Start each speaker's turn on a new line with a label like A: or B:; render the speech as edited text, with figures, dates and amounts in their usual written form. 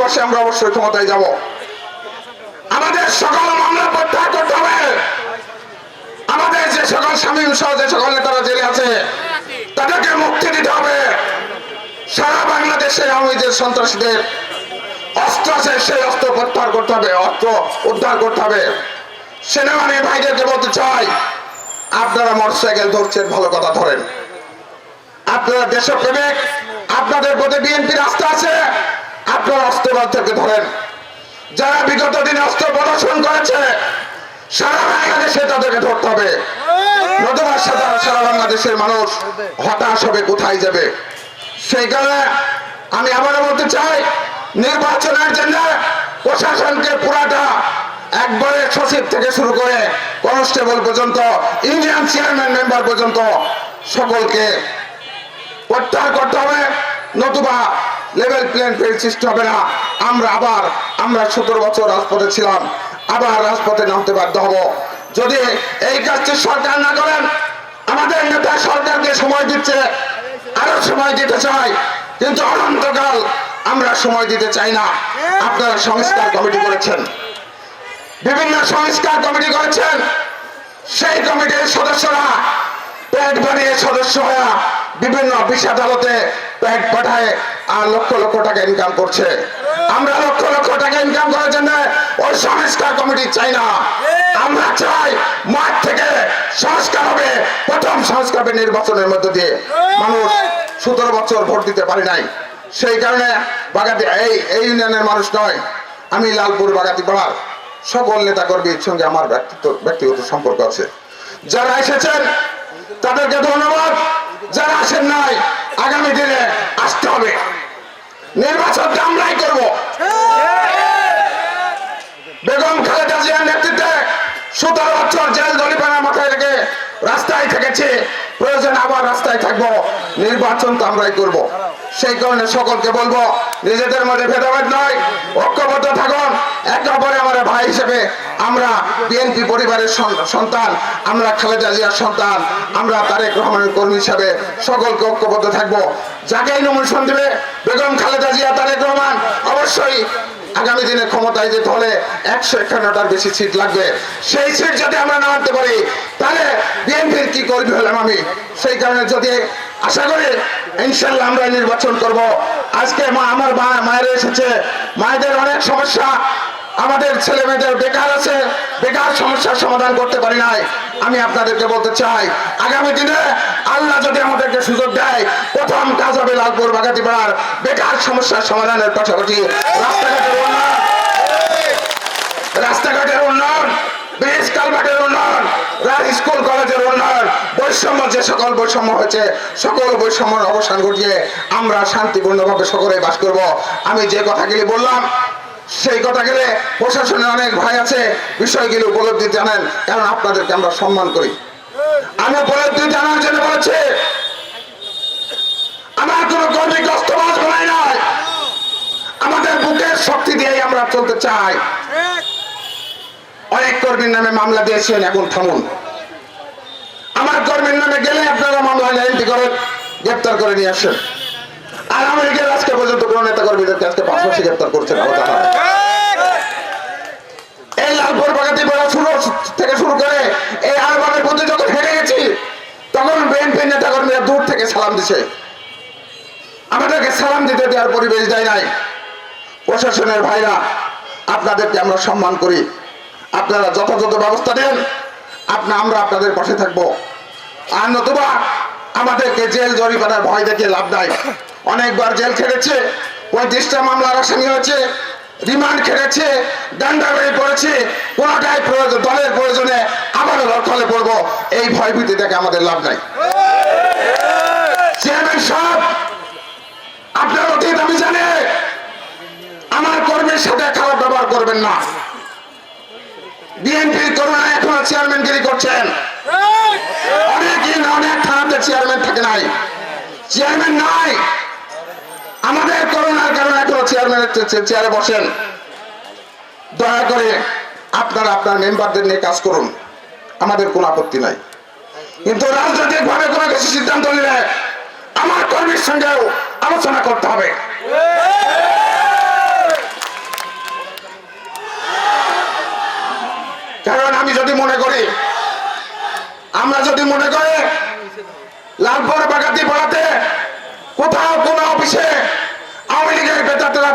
A: ভালোবাসে আমরা অবশ্যই ক্ষমতায় যাব। আমাদের সকল মামলা প্রত্যাহার করতে হবে। আমাদের যে সকল শামীম সহ যে সকল নেতারা জেলে আছে তাদেরকে মুক্তি দিতে হবে। সারা বাংলাদেশে আওয়ামী লীগের সন্ত্রাসীদের অস্ত্র আছে, সেই অস্ত্র প্রত্যাহার করতে হবে, অস্ত্র উদ্ধার করতে হবে। সেনাবাহিনী ভাইদেরকে বলতে চাই, আপনারা মোটরসাইকেল ধরছেন, ভালো কথা ধরেন। আপনারা দেশপ্রেমিক, আপনাদের প্রতি বিএনপির আস্থা আছে, আপনারা অস্ত্রবাদদেরকে ধরেন। যারা বিগত দিনে অস্ত্র প্রদর্শন করেছে সারা বাংলাদেশে তাদেরকে ধরতে হবে। নতুবা সারা বাংলাদেশের মানুষ হতাশ হবে, কোথায় যাবে। সেই কারণে আমি আবারও বলতে চাই, নির্বাচনের জন্য প্রশাসনকে পুরাটা একবারে সচিব থেকে শুরু করে কনস্টেবল পর্যন্ত, ইউনিয়ন চেয়ারম্যান মেম্বার পর্যন্ত সকলকে প্রত্যাহার করতে হবে। নতুবা লেভেল প্লেইং ফিল্ড সৃষ্টি হবে না। আমরা 17 বছর রাজপথে ছিলাম, আবার রাজপথে নামতে বাধ্য হব। যদি এই কাজটি সরকার না করেন, আমাদের নেতা সরকারকে সময় দিচ্ছে, আরো সময় দিতে চাই, কিন্তু অনন্তকাল আমরা সময় দিতে চাই না। আপনারা সংস্কার কমিটি করেছেন, বিভিন্ন সংস্কার কমিটি করেছেন, সেই কমিটির সদস্যরা পেট বানিয়ে সদস্য হয়ে বিভিন্ন অফিস আদালতে পেট পাঠায় আর লক্ষ লক্ষ টাকা ইনকাম করছে। আমরা লক্ষ লক্ষ টাকা ইনকাম করার জন্য ওই সংস্কার কমিটি চাই না। আমরা চাই মাঠ থেকে সংস্কার হবে। প্রথম সংস্কার হবে নির্বাচনের মধ্য দিয়ে। মানুষ 17 বছর ভোট দিতে পারি নাই, সেই কারণে বাগাতি এই ইউনিয়নের মানুষ নয়, আমি লালপুর বাগাতি পাড়ার সকল নেতা কর্মীর সঙ্গে আমার ব্যক্তিগত সম্পর্ক আছে। যারা এসেছেন তাদেরকে ধন্যবাদ, যারা আসেন নাই আগামী দিনে আসতে হবে। নির্বাচনটা আমরাই করব। বেগম খালেদা জিয়ার নেতৃত্বে 17 বছর জেল জরিমানা মাথায় রেখে রাস্তায় থেকেছে, প্রয়োজন আবার রাস্তায় থাকবো। নির্বাচন তো আমরাই করব। সেই কারণে সকলকে বলবো, নিজেদের মধ্যে ভেদাভেদ নয়, ঐক্যবদ্ধ থাকুন। একে অপরে আমার ভাই হিসেবে আমরা বিএনপি পরিবারের সন্তান, আমরা খালেদা জিয়ার সন্তান, আমরা তারেক রহমানের কর্মী হিসাবে সকলকে ঐক্যবদ্ধ থাকবো। যাকেই নমিনেশন দিবে বেগম খালেদা জিয়া, তারেক রহমান, অবশ্যই আগামী দিনে ক্ষমতায় যেতে হলে 151টার বেশি সিট লাগবে। সেই সিট যদি আমরা না আনতে পারি তাহলে বিএনপির কি কর্মী হলাম আমি। সেই কারণে যদি আশা করি ইনশাল্লাহ আমরা নির্বাচন করব। আজকে আমার মায়েরা এসেছে, মায়েদের অনেক সমস্যা, আমাদের ছেলে মেয়েদের বেকার আছে, বেকার সমস্যার সমাধান করতে পারি নাই। আমি আপনাদেরকে বলতে চাই, আগামী দিনে আল্লাহ যদি আমাদেরকে সুযোগ দেয়, প্রথম কাজ হবে লালপুর বাগাতি পাড়ার বেকার সমস্যার সমাধানের পাশাপাশি রাস্তাঘাটের উন্নয়ন, ব্রিজ কালভার্টের উন্নয়ন, স্কুল কলেজের উন্নয়ন, বৈষম্য যে সকল বৈষম্য হয়েছে সকল বৈষম্যের অবসান ঘটিয়ে আমরা শান্তিপূর্ণভাবে সকলে বাস করব। আমি যে কথাগুলি বললাম সেই কথাগুলি প্রশাসনের অনেক ভাই আছে, বিষয়গুলি উপলব্ধি জানেন, কারণ আপনাদেরকে আমরা সম্মান করি। আমি উপলব্ধি জানার জন্য বলেছি, আমার কোন কর্মী কষ্টবাজ বানাই নাই, আমাদের বুকের শক্তি দিয়েই আমরা চলতে চাই। অনেক কর্মীর নামে মামলা দিয়েছেন, এখন থামুন। আমার কর্মীর নামে গেলে আপনারা মামলা এন্ট্রি করে গ্রেপ্তার করে নিয়ে আসেন। আর আমেরিকার আজকে পর্যন্ত কোন নেতা কর্মীদেরকে আজকে 5 মাসে গ্রেপ্তার করছেন। এই লালপুর বাগাতি পাড়া থেকে শুরু করে এই আরবানের মধ্যে যখন হেরে গেছি তখন বিএনপি নেতা কর্মীরা দূর থেকে সালাম দিছে, আমাদেরকে সালাম দিতে দেওয়ার পরিবেশ দেয় নাই। প্রশাসনের ভাইরা, আপনাদেরকে আমরা সম্মান করি, আপনারা যথাযথ ব্যবস্থা দেন, আমরা আপনাদের পাশে থাকবো। আর নতুবা আমাদেরকে জেল জরিমানার ভয় দেখে লাভ নাই। অনেকবার জেল খেটেছে, 35টা মামলার আসামি হয়েছে, রিমান্ড খেটেছে, ডান্ডা বেড়ে পড়েছে, কোনটাই দলের প্রয়োজনে আবারও লড়খলে পড়বো, এই ভয়ভীতি দেখে আমাদের লাভ নাই। চেয়ারম্যান সাহেব, আপনার অতীত আমি জানি, আমার কর্মীর সাথে খারাপ ব্যবহার করবেন না। বিএনপির করোনায় এখনো চেয়ারম্যানগিরি করছেন, অনেক থানাতে চেয়ারম্যান থাকে নাই, চেয়ারম্যান নাই। আমাদের করোনার কারণে এখনো চেয়ারম্যানের চেয়ারে বসেন। দয়া করে আপনারা আপনার মেম্বারদের নিয়ে কাজ করুন, আমাদের কোনো আপত্তি নাই। কিন্তু রাজনৈতিক ভাবে কোনো কিছু সিদ্ধান্ত নিলে আমার কর্মীর সঙ্গেও আলোচনা করতে হবে। আমরা যদি মনে করি লালপুর বাগাতি পাড়াতে কোথাও কোন অফিসে আওয়ামী লীগের বেতাতেরা